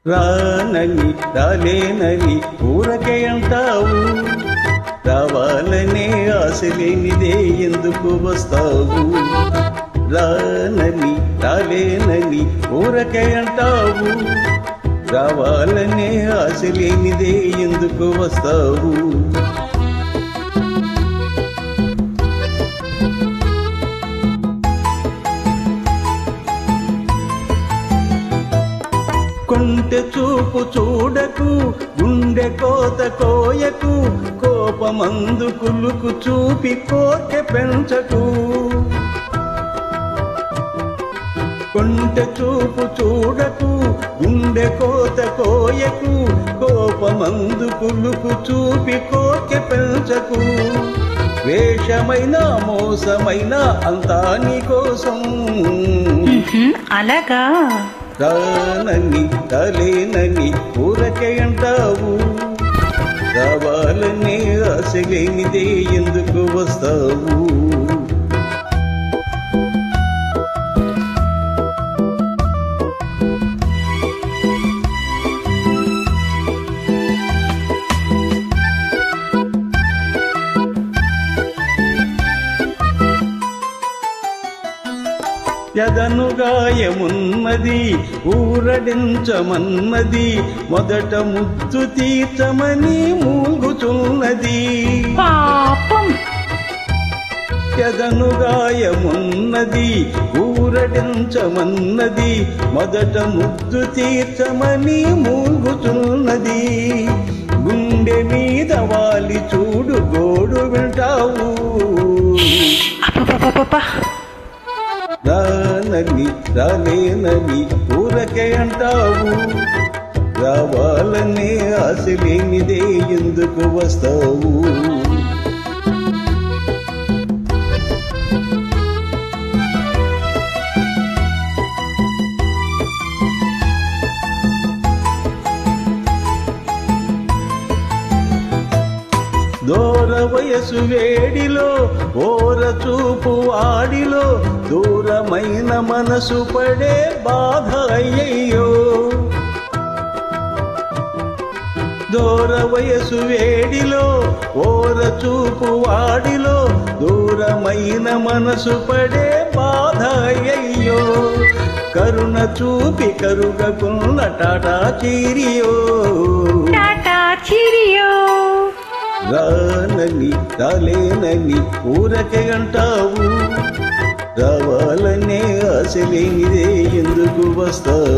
రానని రాలేనని ఊరకే అంటావు, రావాలనే ఆశ లేనిదే ఎందుకు వస్తావు? రానని రాలేనని ఊరకే అంటావు, రావాలనే ఆశ లేనిదే ఎందుకు వస్తావు? కొంటె చూపు చూడకు, గుండె కోత కోయకు, కోపమందు కులుకు చూపి కోర్కె పెంచకు. కొంటె చూపు చూడకు, గుండె కోత కోయకు, కోపమందు కులుకు చూపి కోర్కె పెంచకు. వేషమైన మోసమైన అంతా నీ కోసం. అలాగా? రానని రాలేనని ఊరకే అంటావు, రావాలనే ఆశ లేనిదే ఎందుకు వస్తావు? ఎదను గాయమున్నది ఊరడించమన్నది, మొదట ముద్దు తీర్చమని మూలుగుచున్నది. పాపం. ఎదను గాయమున్నది ఊరడించమన్నది, మొదట ముద్దు తీర్చమని మూలుగుచున్నది. గుండె మీద వాలి చూడు గోడు వింటావు. రానని రాలేనని ఊరకే అంటావు, రావాలనే ఆశ లేనిదే ఎందుకు వస్తావు? దూర వయసు వేడిలో ఓర చూపు వాడిలో, దూరమైన మనసు పడే బాధ అయ్యయ్యో. దూర వయసు వేడిలో ఓర చూపు వాడిలో, దూరమైన మనసు పడే బాధ అయ్యయ్యో. కరుణ చూపి కరుగకున్న టాటా చీరియో. టాటా చీరియో. రానని రాలేనని ఊరకే అంటావు, రావాలనే ఆశ లేనిదే ఎందుకు వస్తావు?